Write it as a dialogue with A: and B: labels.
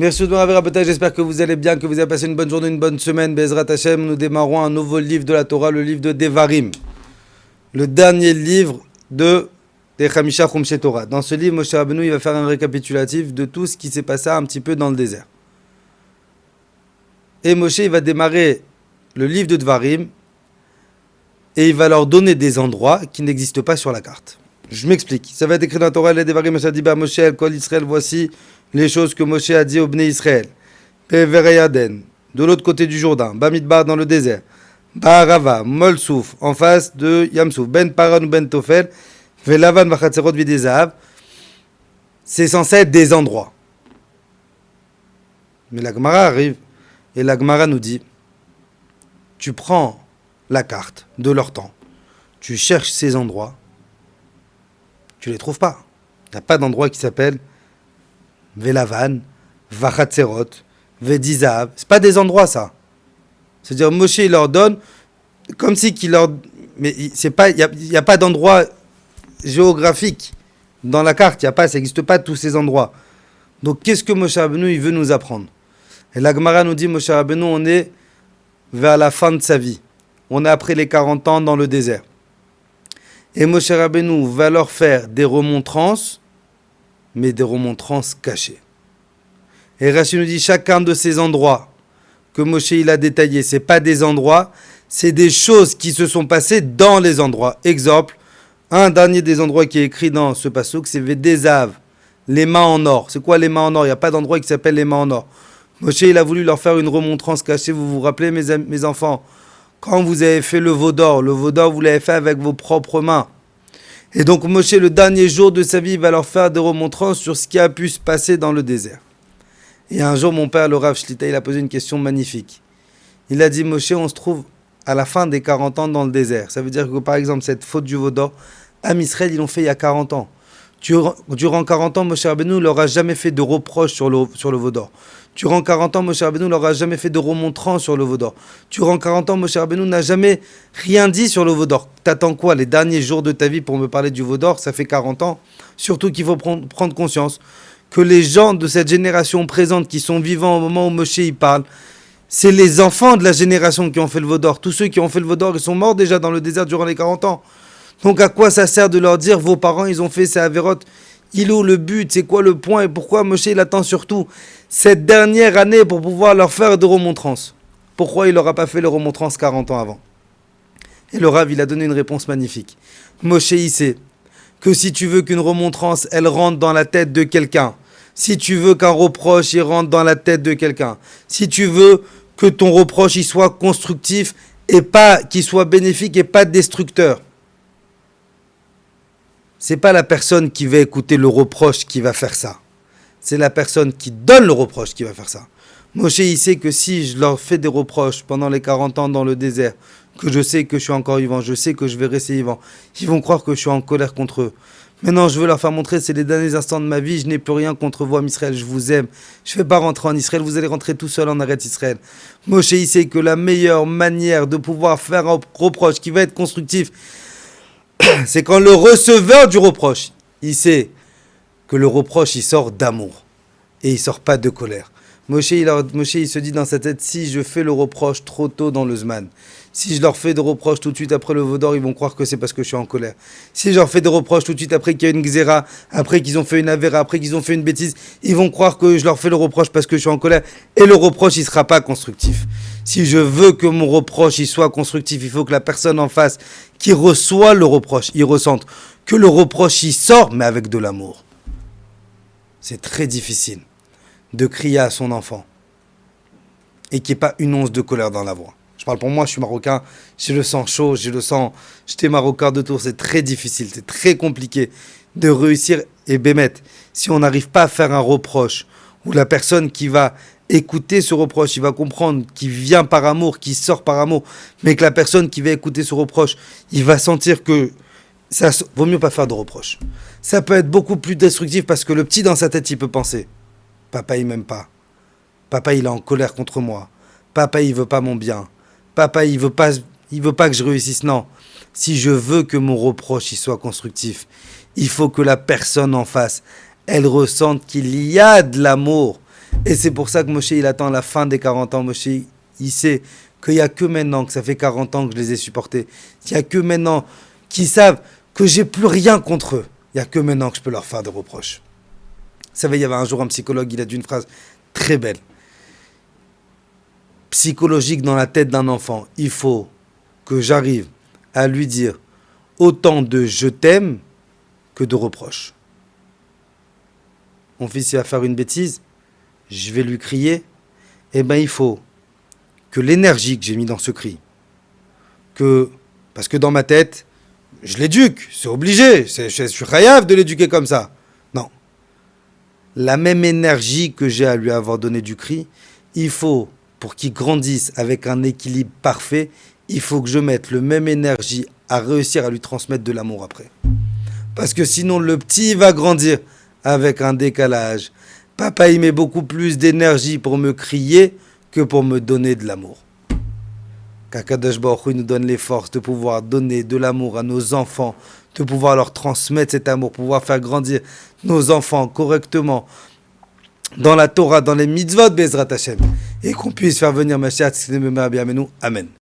A: Merci de m'avoir appelé, j'espère que vous allez bien, que vous avez passé une bonne journée, une bonne semaine. Bezrat Hashem, nous démarrons un nouveau livre de la Torah, le livre de Devarim. Le dernier livre des Chamisha Chumshei Torah. Dans ce livre, Moshe Rabbeinu, il va faire un récapitulatif de tout ce qui s'est passé un petit peu dans le désert. Et Moshe, il va démarrer le livre de Devarim et il va leur donner des endroits qui n'existent pas sur la carte. Je m'explique. Ça va être écrit dans la Torah, les Devarim, Moshe a dit, Moshe, El Kol Israël, voici les choses que Moshe a dit au Bnei Israël. Bevereyaden, de l'autre côté du Jourdain, Bamidbar dans le désert, Ba'arava, Molsouf, en face de Yamsouf, Ben Paran ou Ben Tofel, Velavan Vachatzerot Videzav. C'est censé être des endroits. Mais la Gemara arrive et la Gemara nous dit, tu prends la carte de leur temps, tu cherches ces endroits, tu les trouves pas. Il n'y a pas d'endroit qui s'appelle Velavan, Vachatzerot, Vedizav. C'est pas des endroits, ça. C'est-à-dire, Moshe, il leur donne, comme si qu'il leur... Mais c'est pas, il y a pas d'endroit géographique dans la carte. Ça n'existe pas tous ces endroits. Donc, qu'est-ce que Moshe Rabbeinu, il veut nous apprendre? Et la Gemara nous dit, Moshe Rabbeinu, on est vers la fin de sa vie. On est après les 40 ans dans le désert. Et Moshe Rabbeinu va leur faire des remontrances, mais des remontrances cachées. Et Rashi nous dit, chacun de ces endroits que Moshe il a détaillés, c'est pas des endroits, c'est des choses qui se sont passées dans les endroits. Exemple, un dernier des endroits qui est écrit dans ce passouk, c'est Vedezav, les mains en or. C'est quoi les mains en or? Il n'y a pas d'endroit qui s'appelle les mains en or. Moshe il a voulu leur faire une remontrance cachée. Vous vous rappelez, mes enfants, quand vous avez fait le veau d'or vous l'avez fait avec vos propres mains. Et donc Moshe, le dernier jour de sa vie, il va leur faire des remontrances sur ce qui a pu se passer dans le désert. Et un jour, mon père, le Rav Shlita, il a posé une question magnifique. Il a dit, Moshe, on se trouve à la fin des 40 ans dans le désert. Ça veut dire que, par exemple, cette faute du veau d'or, Am Israël, ils l'ont fait il y a 40 ans. Durant 40 ans, Moshe Rabbeinu ne leur a jamais fait de reproches sur le veau d'or. Durant 40 ans, Moshe Rabbeinu ne leur a jamais fait de remontrance sur le veau d'or. Durant 40 ans, Moshe Rabbeinu n'a jamais rien dit sur le veau d'or. T'attends quoi, les derniers jours de ta vie pour me parler du veau d'or? Ça fait 40 ans. Surtout qu'il faut prendre conscience que les gens de cette génération présente qui sont vivants au moment où Moshe y parle, c'est les enfants de la génération qui ont fait le veau d'or. Tous ceux qui ont fait le veau d'or, ils sont morts déjà dans le désert durant les 40 ans. Donc à quoi ça sert de leur dire, vos parents, ils ont fait ces avérotes? Il est où le but? C'est quoi le point? Et pourquoi Moshe, il attend surtout cette dernière année pour pouvoir leur faire de remontrances? Pourquoi il leur a pas fait les remontrances 40 ans avant? Et le Rav, il a donné une réponse magnifique. Moshe, il sait que si tu veux qu'une remontrance, elle rentre dans la tête de quelqu'un, si tu veux qu'un reproche, il rentre dans la tête de quelqu'un, si tu veux que ton reproche, il soit constructif et pas qu'il soit bénéfique et pas destructeur, c'est pas la personne qui va écouter le reproche qui va faire ça. C'est la personne qui donne le reproche qui va faire ça. Moshe, il sait que si je leur fais des reproches pendant les 40 ans dans le désert, que je sais que je suis encore vivant, je sais que je vais rester vivant, ils vont croire que je suis en colère contre eux. Maintenant, je veux leur faire montrer, c'est les derniers instants de ma vie, je n'ai plus rien contre vous, Israël, je vous aime. Je ne vais pas rentrer en Israël, vous allez rentrer tout seul en Eretz Israël. Moshe, il sait que la meilleure manière de pouvoir faire un reproche qui va être constructif, c'est quand le receveur du reproche, il sait que le reproche, il sort d'amour et il sort pas de colère. Moshe, il se dit dans sa tête, si je fais le reproche trop tôt dans le Zman, si je leur fais des reproches tout de suite après le veau d'or, ils vont croire que c'est parce que je suis en colère. Si je leur fais des reproches tout de suite après qu'il y a une xéra, après qu'ils ont fait une avéra, après qu'ils ont fait une bêtise, ils vont croire que je leur fais le reproche parce que je suis en colère. Et le reproche, il sera pas constructif. Si je veux que mon reproche il soit constructif, il faut que la personne en face qui reçoit le reproche, il ressente que le reproche il sort, mais avec de l'amour. C'est très difficile de crier à son enfant et qu'il n'y ait pas une once de colère dans la voix. Je parle pour moi, je suis marocain, j'ai le sang chaud, j'étais marocain de tour, c'est très difficile, c'est très compliqué de réussir et bémettre. Si on n'arrive pas à faire un reproche, où la personne qui va écouter ce reproche, il va comprendre qu'il vient par amour, qu'il sort par amour, mais que la personne qui va écouter ce reproche, il va sentir que ça vaut mieux pas faire de reproche. Ça peut être beaucoup plus destructif parce que le petit dans sa tête, il peut penser, papa il m'aime pas, papa il est en colère contre moi, papa il veut pas mon bien, papa il veut pas que je réussisse. Non, si je veux que mon reproche il soit constructif, il faut que la personne en face, elle ressente qu'il y a de l'amour, Et c'est pour ça que Moshe, il attend la fin des 40 ans. Moshe, il sait qu'il n'y a que maintenant, que ça fait 40 ans que je les ai supportés. Il n'y a que maintenant qu'ils savent que j'ai plus rien contre eux. Il n'y a que maintenant que je peux leur faire des reproches. Vous savez, il y avait un jour un psychologue, il a dit une phrase très belle. Psychologique dans la tête d'un enfant. Il faut que j'arrive à lui dire autant de je t'aime que de reproches. Mon fils, il va faire une bêtise, je vais lui crier. Eh bien, il faut que l'énergie que j'ai mis dans ce cri, parce que dans ma tête, je l'éduque, c'est obligé, je suis khayaf de l'éduquer comme ça. Non. La même énergie que j'ai à lui avoir donné du cri, il faut, pour qu'il grandisse avec un équilibre parfait, il faut que je mette le même énergie à réussir à lui transmettre de l'amour après. Parce que sinon, le petit va grandir avec un décalage. Papa, il met beaucoup plus d'énergie pour me crier que pour me donner de l'amour. Qu'Akadosh Baruch Hu nous donne les forces de pouvoir donner de l'amour à nos enfants, de pouvoir leur transmettre cet amour, pouvoir faire grandir nos enfants correctement dans la Torah, dans les mitzvot Bezrat Hashem, et qu'on puisse faire venir Mashiach Tzidkenu B'Mehera B'Yameinu. Amen.